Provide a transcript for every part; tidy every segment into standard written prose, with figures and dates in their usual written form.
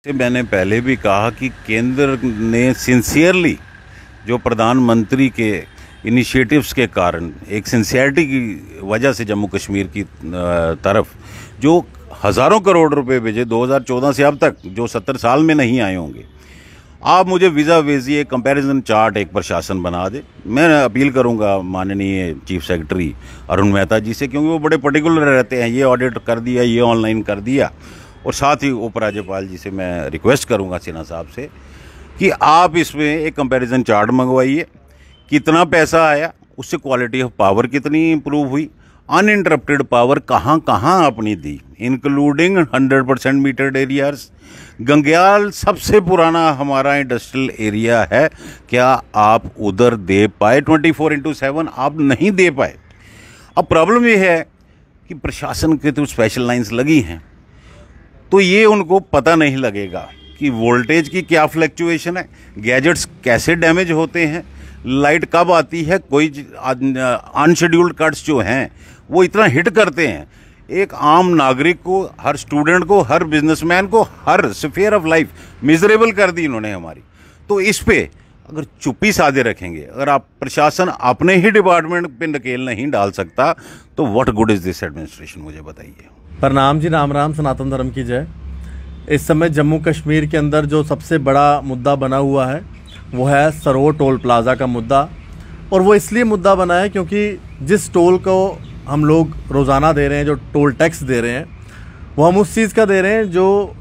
से मैंने पहले भी कहा कि केंद्र ने सिंसियरली जो प्रधानमंत्री के इनिशिएटिव्स के कारण एक सिंसियरिटी की वजह से जम्मू कश्मीर की तरफ जो हज़ारों करोड़ रुपए भेजे 2014 से अब तक, जो 70 साल में नहीं आए होंगे। आप मुझे वीज़ा भेजिए, कंपैरिजन चार्ट एक प्रशासन बना दे। मैं अपील करूंगा माननीय चीफ सेक्रेटरी अरुण मेहता जी से, क्योंकि वो बड़े पर्टिकुलर रहते हैं। ये ऑडिट कर दिया, ये ऑनलाइन कर दिया। और साथ ही उपराज्यपाल जी से मैं रिक्वेस्ट करूंगा सिन्हा साहब से कि आप इसमें एक कंपैरिजन चार्ट मंगवाइए, कितना पैसा आया, उससे क्वालिटी ऑफ पावर कितनी इम्प्रूव हुई, अनइंटरप्टेड पावर कहाँ कहाँ अपनी दी, इंक्लूडिंग 100% मीटर्ड एरियाज। गंग्याल सबसे पुराना हमारा इंडस्ट्रियल एरिया है, क्या आप उधर दे पाए? 24/7 आप नहीं दे पाए। अब प्रॉब्लम ये है कि प्रशासन के तो स्पेशल लाइंस लगी हैं, तो ये उनको पता नहीं लगेगा कि वोल्टेज की क्या फ्लक्चुएशन है, गैजेट्स कैसे डैमेज होते हैं, लाइट कब आती है। कोई अनशेड्यूल्ड कट्स जो हैं वो इतना हिट करते हैं एक आम नागरिक को, हर स्टूडेंट को, हर बिजनेसमैन को, हर स्फीयर ऑफ लाइफ मिजरेबल कर दी इन्होंने हमारी। तो इस पे अगर चुप्पी साधे रखेंगे, अगर आप प्रशासन अपने ही डिपार्टमेंट पे नकेल नहीं डाल सकता, तो what good is this administration, मुझे बताइए। प्रणाम जी, राम राम, सनातन धर्म की जय। इस समय जम्मू कश्मीर के अंदर जो सबसे बड़ा मुद्दा बना हुआ है वो है सरोवर टोल प्लाज़ा का मुद्दा। और वो इसलिए मुद्दा बना है क्योंकि जिस टोल को हम लोग रोज़ाना दे रहे हैं, जो टोल टैक्स दे रहे हैं, वो हम उस चीज़ का दे रहे हैं जो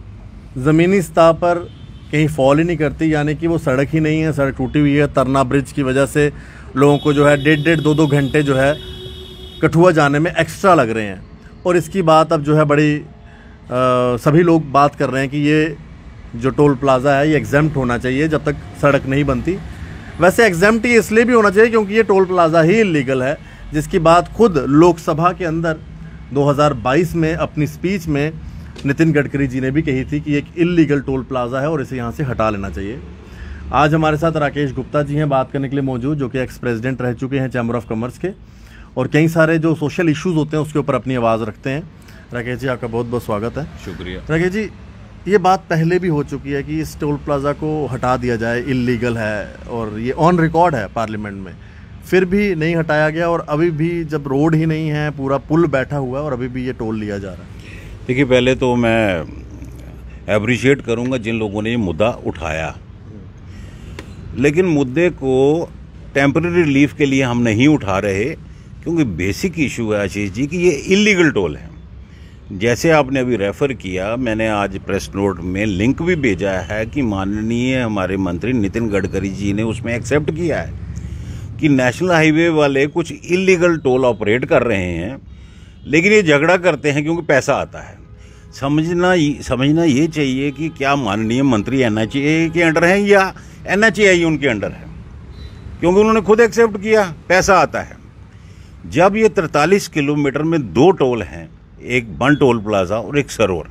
ज़मीनी सतह पर कहीं फॉल ही नहीं करती। यानी कि वो सड़क ही नहीं है, सड़क टूटी हुई है। तरना ब्रिज की वजह से लोगों को जो है 1.5 2 घंटे जो है कठुआ जाने में एक्स्ट्रा लग रहे हैं। और इसकी बात अब जो है बड़ी सभी लोग बात कर रहे हैं कि ये जो टोल प्लाज़ा है ये एग्जेम्प्ट होना चाहिए जब तक सड़क नहीं बनती। वैसे एग्जेम्प्ट ही इसलिए भी होना चाहिए क्योंकि ये टोल प्लाज़ा ही इलीगल है, जिसकी बात खुद लोकसभा के अंदर 2022 में अपनी स्पीच में नितिन गडकरी जी ने भी कही थी कि एक इलीगल टोल प्लाज़ा है और इसे यहाँ से हटा लेना चाहिए। आज हमारे साथ राकेश गुप्ता जी हैं बात करने के लिए मौजूद, जो कि एक्स प्रेसिडेंट रह चुके हैं चैम्बर ऑफ कॉमर्स के, और कई सारे जो सोशल इश्यूज़ होते हैं उसके ऊपर अपनी आवाज़ रखते हैं। राकेश जी, आपका बहुत बहुत स्वागत है। शुक्रिया। राकेश जी, ये बात पहले भी हो चुकी है कि इस टोल प्लाज़ा को हटा दिया जाए, इल्लीगल है, और ये ऑन रिकॉर्ड है पार्लियामेंट में, फिर भी नहीं हटाया गया। और अभी भी जब रोड ही नहीं है, पूरा पुल बैठा हुआ है और अभी भी ये टोल लिया जा रहा है। देखिए, पहले तो मैं अप्रिशिएट करूंगा जिन लोगों ने ये मुद्दा उठाया, लेकिन मुद्दे को टेम्पररी रिलीफ के लिए हम नहीं उठा रहे, क्योंकि बेसिक इशू है आशीष जी कि ये इलीगल टोल है। जैसे आपने अभी रेफर किया, मैंने आज प्रेस नोट में लिंक भी भेजा है कि माननीय हमारे मंत्री नितिन गडकरी जी ने उसमें एक्सेप्ट किया है कि नेशनल हाईवे वाले कुछ इलीगल टोल ऑपरेट कर रहे हैं, लेकिन ये झगड़ा करते हैं क्योंकि पैसा आता है। समझना ये चाहिए कि क्या माननीय मंत्री NHAI के अंडर हैं या NHAI उनके अंडर है, क्योंकि उन्होंने खुद एक्सेप्ट किया पैसा आता है। जब ये 43 किलोमीटर में 2 टोल हैं, एक बन टोल प्लाज़ा और एक सरोवर,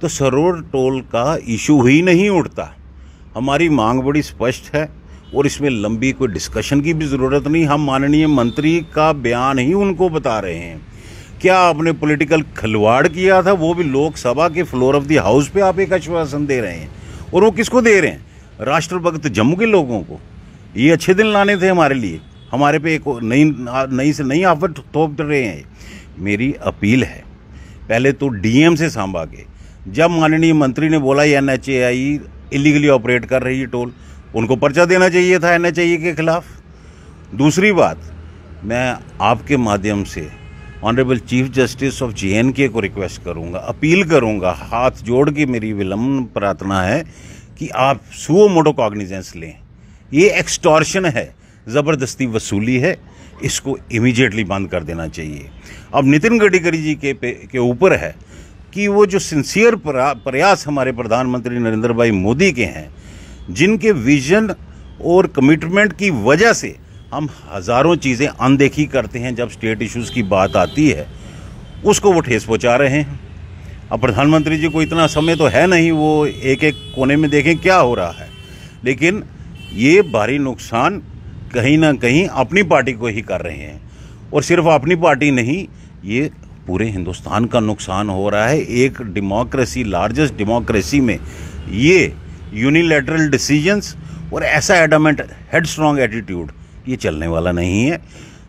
तो सरोवर टोल का इशू ही नहीं उठता। हमारी मांग बड़ी स्पष्ट है और इसमें लंबी कोई डिस्कशन की भी ज़रूरत नहीं। हम माननीय मंत्री का बयान ही उनको बता रहे हैं। क्या आपने पॉलिटिकल खिलवाड़ किया था, वो भी लोकसभा के फ्लोर ऑफ द हाउस पे आप एक आश्वासन दे रहे हैं, और वो किसको दे रहे हैं? राष्ट्रभक्त जम्मू के लोगों को। ये अच्छे दिन लाने थे हमारे लिए, हमारे पे एक नई से नई आफत थोप रहे हैं। मेरी अपील है, पहले तो DM से सांभा के, जब माननीय मंत्री ने बोला ये NHAI इलीगली ऑपरेट कर रही है टोल, उनको पर्चा देना चाहिए था NHAI के खिलाफ। दूसरी बात, मैं आपके माध्यम से honourable chief justice of JNK को रिक्वेस्ट करूंगा, अपील करूंगा, हाथ जोड़ के मेरी विनम्र प्रार्थना है कि आप सुओ मोटो कॉग्निजेंस लें। ये एक्सटॉर्शन है, ज़बरदस्ती वसूली है, इसको इमीडिएटली बंद कर देना चाहिए। अब नितिन गडकरी जी के ऊपर है कि वो जो सिंसियर प्रयास हमारे प्रधानमंत्री नरेंद्र भाई मोदी के हैं, जिनके विजन और कमिटमेंट की वजह से हम हज़ारों चीज़ें अनदेखी करते हैं, जब स्टेट इश्यूज़ की बात आती है उसको वो ठेस पहुँचा रहे हैं। अब प्रधानमंत्री जी को इतना समय तो है नहीं, वो एक एक कोने में देखें क्या हो रहा है, लेकिन ये भारी नुकसान कहीं ना कहीं अपनी पार्टी को ही कर रहे हैं। और सिर्फ अपनी पार्टी नहीं, ये पूरे हिंदुस्तान का नुकसान हो रहा है। एक डेमोक्रेसी, लार्जेस्ट डेमोक्रेसी में ये यूनिलैटरल डिसीजंस और ऐसा एडमेंट हेडस्ट्रॉन्ग एटीट्यूड ये चलने वाला नहीं है।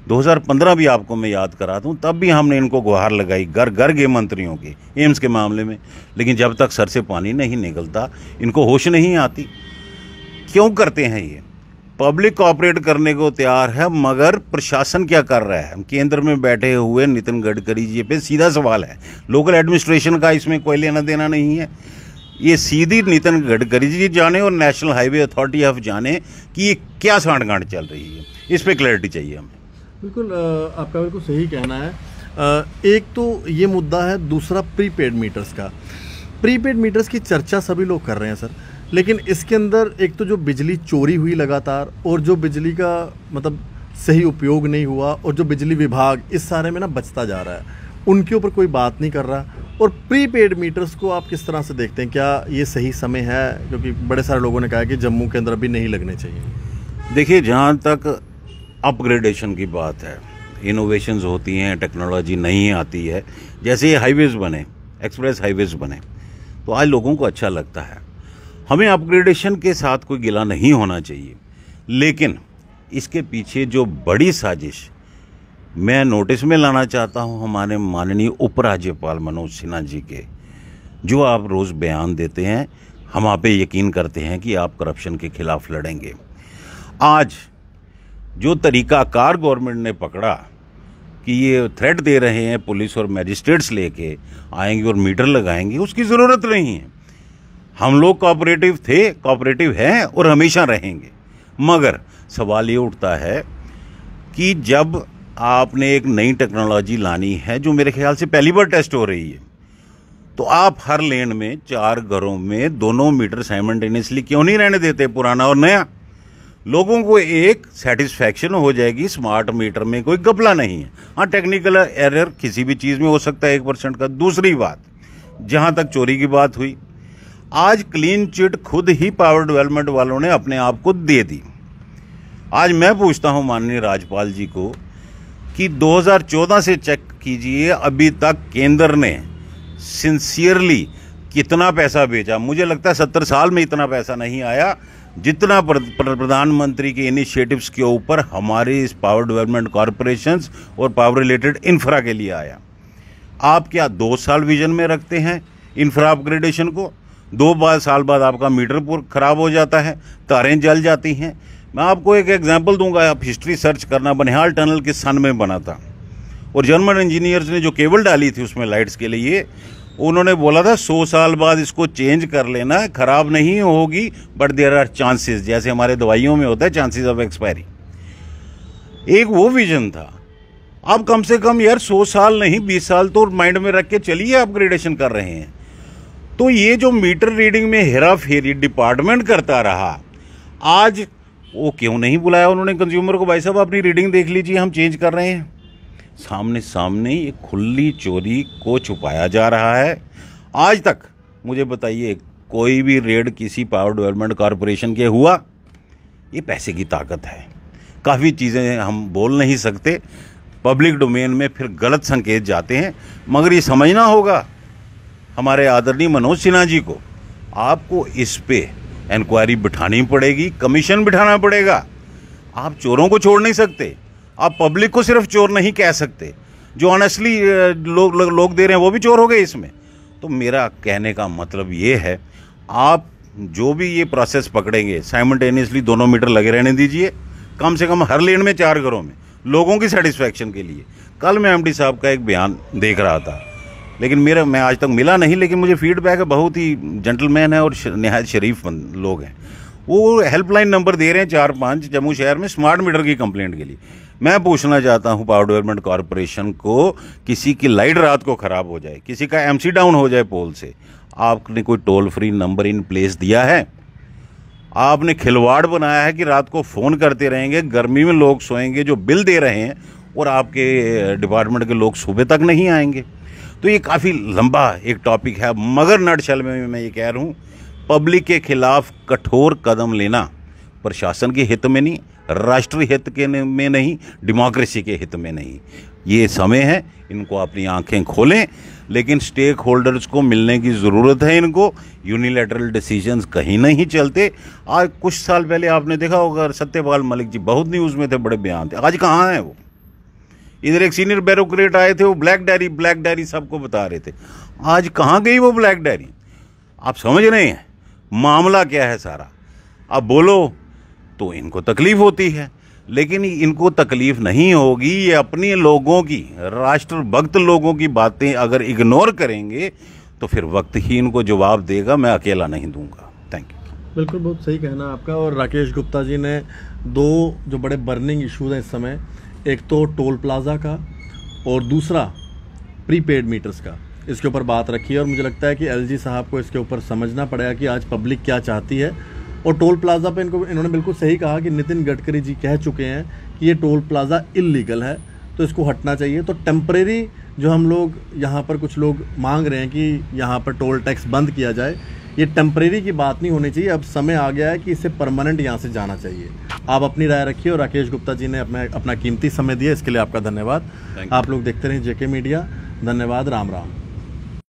2015 भी आपको मैं याद करा दूं, तब भी हमने इनको गुहार लगाई घर घर के मंत्रियों की एम्स के मामले में, लेकिन जब तक सर से पानी नहीं निकलता इनको होश नहीं आती। क्यों करते हैं ये? पब्लिक कोऑपरेट करने को तैयार है, मगर प्रशासन क्या कर रहा है? केंद्र में बैठे हुए नितिन गडकरी जी पे सीधा सवाल है, लोकल एडमिनिस्ट्रेशन का इसमें कोई लेना देना नहीं है। ये सीधी नितिन गडकरी जी जाने और नेशनल हाईवे अथॉरिटी ऑफ जाने कि ये क्या सांठ-गांठ चल रही है, इस पे क्लैरिटी चाहिए हमें। बिल्कुल आपका बिल्कुल सही कहना है। एक तो ये मुद्दा है, दूसरा प्रीपेड मीटर्स का। प्रीपेड मीटर्स की चर्चा सभी लोग कर रहे हैं सर, लेकिन इसके अंदर एक तो जो बिजली चोरी हुई लगातार, और जो बिजली का मतलब सही उपयोग नहीं हुआ, और जो बिजली विभाग इस सारे में ना बचता जा रहा है, उनके ऊपर कोई बात नहीं कर रहा। और प्रीपेड मीटर्स को आप किस तरह से देखते हैं? क्या ये सही समय है? क्योंकि बड़े सारे लोगों ने कहा कि जम्मू के अंदर अभी नहीं लगने चाहिए। देखिए, जहाँ तक अपग्रेडेशन की बात है, इनोवेशंस होती हैं, टेक्नोलॉजी नहीं आती है, जैसे ये हाईवेज़ बने, एक्सप्रेस हाईवेज़ बने, तो आज लोगों को अच्छा लगता है। हमें अपग्रेडेशन के साथ कोई गिला नहीं होना चाहिए, लेकिन इसके पीछे जो बड़ी साजिश मैं नोटिस में लाना चाहता हूं हमारे माननीय उपराज्यपाल मनोज सिन्हा जी के, जो आप रोज़ बयान देते हैं, हम आप पे यकीन करते हैं कि आप करप्शन के खिलाफ लड़ेंगे। आज जो तरीकाकार गवर्नमेंट ने पकड़ा कि ये थ्रेट दे रहे हैं, पुलिस और मैजिस्ट्रेट्स लेके आएंगे और मीटर लगाएंगे, उसकी ज़रूरत नहीं है। हम लोग कोऑपरेटिव थे, कोऑपरेटिव हैं और हमेशा रहेंगे। मगर सवाल ये उठता है कि जब आपने एक नई टेक्नोलॉजी लानी है, जो मेरे ख्याल से पहली बार टेस्ट हो रही है, तो आप हर लेन में 4 घरों में दोनों मीटर साइमल्टेनियसली क्यों नहीं रहने देते, पुराना और नया? लोगों को एक सेटिस्फैक्शन हो जाएगी, स्मार्ट मीटर में कोई घपला नहीं है। हाँ, टेक्निकल एरर किसी भी चीज़ में हो सकता है 1% का। दूसरी बात, जहाँ तक चोरी की बात हुई, आज क्लीन चिट खुद ही पावर डेवलपमेंट वालों ने अपने आप को दे दी। आज मैं पूछता हूँ माननीय राज्यपाल जी को कि 2014 से चेक कीजिए, अभी तक केंद्र ने सिंसियरली कितना पैसा भेजा। मुझे लगता है 70 साल में इतना पैसा नहीं आया जितना प्रधानमंत्री के इनिशिएटिव्स के ऊपर हमारे इस पावर डेवलपमेंट कॉरपोरेशंस और पावर रिलेटेड इंफ्रा के लिए आया। आप क्या 2 साल विजन में रखते हैं इंफ्रा अपग्रेडेशन को? 2 साल बाद आपका मीटर खराब हो जाता है, तारें जल जाती हैं। मैं आपको एक एग्जांपल दूंगा, आप हिस्ट्री सर्च करना। बनिहाल टनल किस सन में बना था, और जर्मन इंजीनियर्स ने जो केबल डाली थी उसमें लाइट्स के लिए, उन्होंने बोला था 100 साल बाद इसको चेंज कर लेना, खराब नहीं होगी, बट देयर आर चांसेस, जैसे हमारे दवाइयों में होता है चांसेस ऑफ एक्सपायरी। एक वो विजन था। अब कम से कम यार 100 साल नहीं 20 साल तो माइंड में रख के चलिए, अपग्रेडेशन कर रहे हैं। तो ये जो मीटर रीडिंग में हेरा फेरी डिपार्टमेंट करता रहा, आज वो क्यों नहीं बुलाया उन्होंने कंज्यूमर को, भाई साहब अपनी रीडिंग देख लीजिए, हम चेंज कर रहे हैं। सामने सामने ये खुली चोरी को छुपाया जा रहा है। आज तक मुझे बताइए कोई भी रेड किसी पावर डेवलपमेंट कॉरपोरेशन के हुआ? ये पैसे की ताकत है। काफ़ी चीज़ें हम बोल नहीं सकते, पब्लिक डोमेन में फिर गलत संकेत जाते हैं, मगर ये समझना होगा हमारे आदरणीय मनोज सिन्हा जी को, आपको इस पे इंक्वायरी बिठानी पड़ेगी, कमीशन बिठाना पड़ेगा। आप चोरों को छोड़ नहीं सकते, आप पब्लिक को सिर्फ चोर नहीं कह सकते। जो ऑनेस्टली लोग दे रहे हैं वो भी चोर हो गए इसमें। तो मेरा कहने का मतलब ये है, आप जो भी ये प्रोसेस पकड़ेंगे, साइमल्टेनियसली दोनों मीटर लगे रहने दीजिए, कम से कम हर लेन में 4 घरों में, लोगों की सेटिस्फैक्शन के लिए। कल मैं एमडी साहब का एक बयान देख रहा था, लेकिन मैं आज तक मिला नहीं, लेकिन मुझे फीडबैक है, बहुत ही जेंटलमैन है और निहायत शरीफ लोग हैं। वो हेल्पलाइन नंबर दे रहे हैं 4-5 जम्मू शहर में स्मार्ट मीटर की कंप्लेंट के लिए। मैं पूछना चाहता हूं पावर डेवलपमेंट कॉरपोरेशन को, किसी की लाइट रात को खराब हो जाए, किसी का एमसी डाउन हो जाए पोल से, आपने कोई toll free number in place दिया है? आपने खिलवाड़ बनाया है कि रात को फ़ोन करते रहेंगे, गर्मी में लोग सोएंगे जो बिल दे रहे हैं, और आपके डिपार्टमेंट के लोग सुबह तक नहीं आएंगे। तो ये काफ़ी लंबा एक टॉपिक है, मगर नटशल में मैं ये कह रहा हूँ, पब्लिक के खिलाफ कठोर कदम लेना प्रशासन के हित में नहीं, राष्ट्रीय हित के में नहीं, डेमोक्रेसी के हित में नहीं। ये समय है, इनको अपनी आंखें खोलें। लेकिन स्टेक होल्डर्स को मिलने की ज़रूरत है। इनको यूनिलैटरल डिसीजंस कहीं नहीं चलते। आज कुछ साल पहले आपने देखा होगा, सत्यपाल मलिक जी बहुत न्यूज़ में थे, बड़े बयान थे। आज कहाँ हैं वो? इधर एक सीनियर ब्यूरोक्रेट आए थे, वो ब्लैक डायरी सबको बता रहे थे। आज कहाँ गई वो ब्लैक डायरी? आप समझ रहे हैं मामला क्या है सारा? अब बोलो तो इनको तकलीफ होती है, लेकिन इनको तकलीफ नहीं होगी। ये अपने लोगों की, राष्ट्रभक्त लोगों की बातें अगर इग्नोर करेंगे तो फिर वक्त ही इनको जवाब देगा। मैं अकेला नहीं दूंगा। Thank you. बिल्कुल, बहुत सही कहना आपका। और राकेश गुप्ता जी ने दो जो बड़े बर्निंग इश्यूज हैं इस समय, एक तो टोल प्लाजा का और दूसरा प्रीपेड मीटर्स का, इसके ऊपर बात रखी है। और मुझे लगता है कि एलजी साहब को इसके ऊपर समझना पड़ेगा कि आज पब्लिक क्या चाहती है। और टोल प्लाजा पे इन्होंने बिल्कुल सही कहा कि नितिन गडकरी जी कह चुके हैं कि ये टोल प्लाजा इल्लीगल है, तो इसको हटना चाहिए। तो टेम्परेरी जो हम लोग यहाँ पर कुछ लोग मांग रहे हैं कि यहाँ पर टोल टैक्स बंद किया जाए, ये टेम्परेरी की बात नहीं होनी चाहिए। अब समय आ गया है कि इसे परमानेंट यहाँ से जाना चाहिए। आप अपनी राय रखिए। और राकेश गुप्ता जी ने अपना कीमती समय दिया, इसके लिए आपका धन्यवाद। आप लोग देखते रहें जेके मीडिया। धन्यवाद। राम राम।